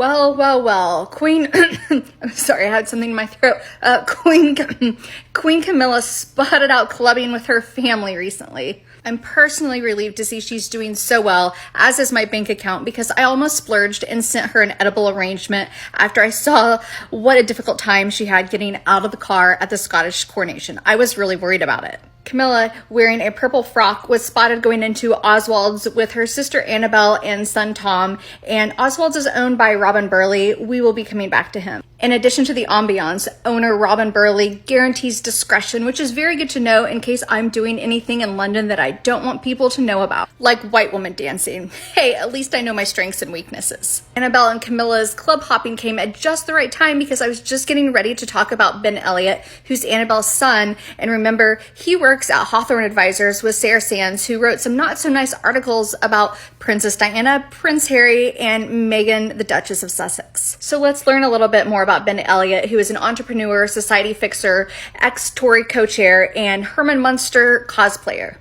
Well, Queen, I'm sorry, I had something in my throat. Queen Camilla spotted out clubbing with her family recently. I'm personally relieved to see she's doing so well, as is my bank account, because I almost splurged and sent her an edible arrangement after I saw what a difficult time she had getting out of the car at the Scottish coronation. I was really worried about it. Camilla, wearing a purple frock, was spotted going into Oswald's with her sister Annabelle and son Tom, and Oswald's is owned by Robin Burley. We will be coming back to him. In addition to the ambiance, owner Robin Burley guarantees discretion, which is very good to know in case I'm doing anything in London that I don't want people to know about, like white woman dancing. Hey, at least I know my strengths and weaknesses. Annabelle and Camilla's club hopping came at just the right time because I was just getting ready to talk about Ben Elliott, who's Annabelle's son, and remember, he works at Hawthorne Advisors with Sarah Sands, who wrote some not so nice articles about Princess Diana, Prince Harry, and Meghan, the Duchess of Sussex. So let's learn a little bit more about Ben Elliott, who is an entrepreneur, society fixer, ex-Tory co-chair, and Herman Munster cosplayer.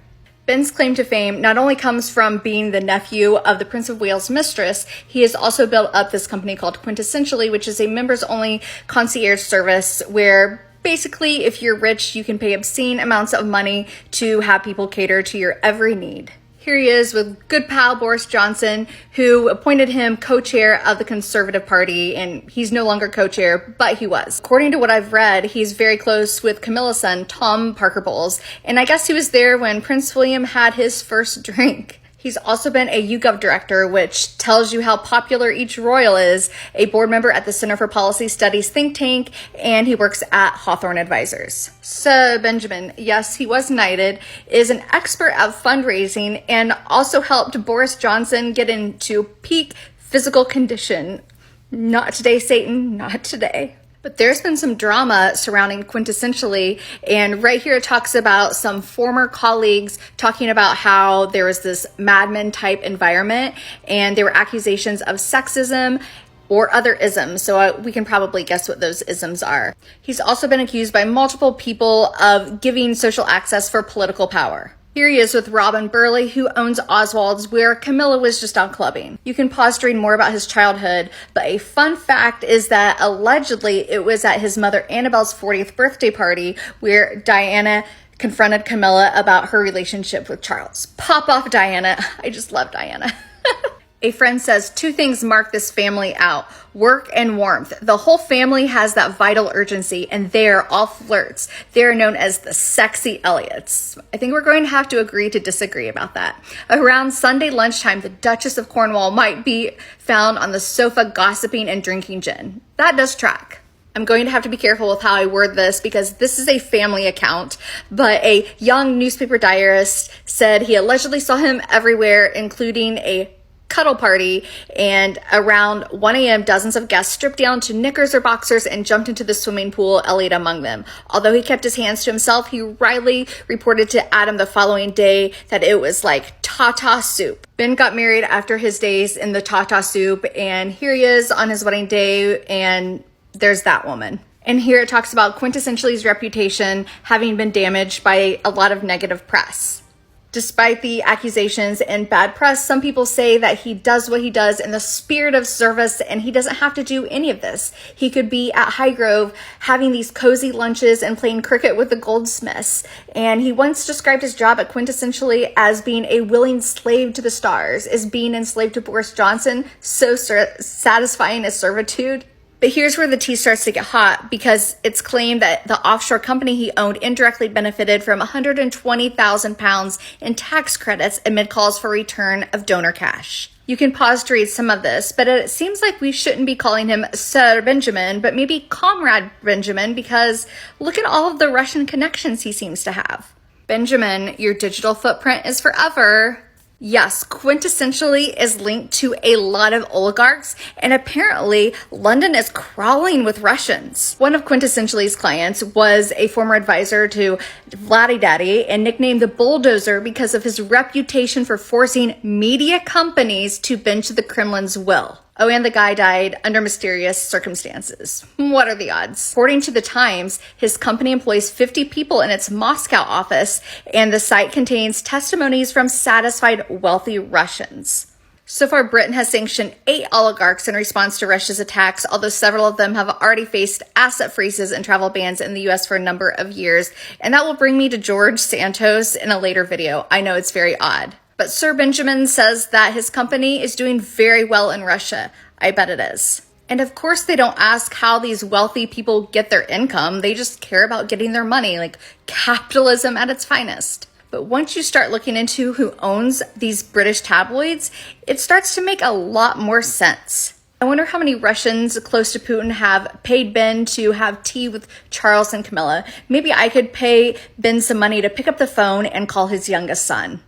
Ben's claim to fame not only comes from being the nephew of the Prince of Wales' mistress, he has also built up this company called Quintessentially, which is a members-only concierge service where basically, if you're rich, you can pay obscene amounts of money to have people cater to your every need. Here he is with good pal Boris Johnson, who appointed him co-chair of the Conservative Party, and he's no longer co-chair, but he was. According to what I've read, he's very close with Camilla's son, Tom Parker Bowles, and I guess he was there when Prince William had his first drink. He's also been a YouGov director, which tells you how popular each royal is, a board member at the Center for Policy Studies think tank, and he works at Hawthorne Advisors. Sir Benjamin, yes, he was knighted, is an expert at fundraising and also helped Boris Johnson get into peak physical condition. Not today, Satan, not today. But there's been some drama surrounding Quintessentially, and right here it talks about some former colleagues talking about how there was this Mad Men type environment, and there were accusations of sexism or other isms, so we can probably guess what those isms are. He's also been accused by multiple people of giving social access for political power. Here he is with Robin Burley, who owns Oswald's, where Camilla was just out clubbing. You can pause to read more about his childhood, but a fun fact is that allegedly it was at his mother Annabelle's 40th birthday party where Diana confronted Camilla about her relationship with Charles. Pop off, Diana. I just love Diana. A friend says, 2 things mark this family out: work and warmth. The whole family has that vital urgency, and they're all flirts. They're known as the sexy Elliots. I think we're going to have to agree to disagree about that. Around Sunday lunchtime, the Duchess of Cornwall might be found on the sofa gossiping and drinking gin. That does track. I'm going to have to be careful with how I word this because this is a family account, but a young newspaper diarist said he allegedly saw him everywhere, including a cuddle party, and around 1 a.m. dozens of guests stripped down to knickers or boxers and jumped into the swimming pool, Elliot among them. Although he kept his hands to himself, he wryly reported to Adam the following day that it was like Tata soup. Ben got married after his days in the Tata soup, and here he is on his wedding day, and there's that woman. And here it talks about Quintessentially's reputation having been damaged by a lot of negative press. Despite the accusations and bad press, some people say that he does what he does in the spirit of service, and he doesn't have to do any of this. He could be at Highgrove having these cozy lunches and playing cricket with the goldsmiths. And he once described his job at Quintessentially as being a willing slave to the stars. Is being enslaved to Boris Johnson so satisfying as servitude? But here's where the tea starts to get hot, because it's claimed that the offshore company he owned indirectly benefited from £120,000 in tax credits amid calls for return of donor cash. You can pause to read some of this, but it seems like we shouldn't be calling him Sir Benjamin, but maybe Comrade Benjamin, because look at all of the Russian connections he seems to have. Benjamin, your digital footprint is forever. Yes, Quintessentially is linked to a lot of oligarchs, and apparently London is crawling with Russians. One of Quintessentially's clients was a former advisor to Vladdy Daddy and nicknamed the Bulldozer because of his reputation for forcing media companies to bend to the Kremlin's will. Oh, and the guy died under mysterious circumstances. What are the odds? According to the Times, his company employs 50 people in its Moscow office, and the site contains testimonies from satisfied wealthy Russians. So far, Britain has sanctioned 8 oligarchs in response to Russia's attacks, although several of them have already faced asset freezes and travel bans in the US for a number of years. And that will bring me to George Santos in a later video. I know it's very odd. But Sir Benjamin says that his company is doing very well in Russia. I bet it is. And of course, they don't ask how these wealthy people get their income. They just care about getting their money, like capitalism at its finest. But once you start looking into who owns these British tabloids, it starts to make a lot more sense. I wonder how many Russians close to Putin have paid Ben to have tea with Charles and Camilla. Maybe I could pay Ben some money to pick up the phone and call his youngest son.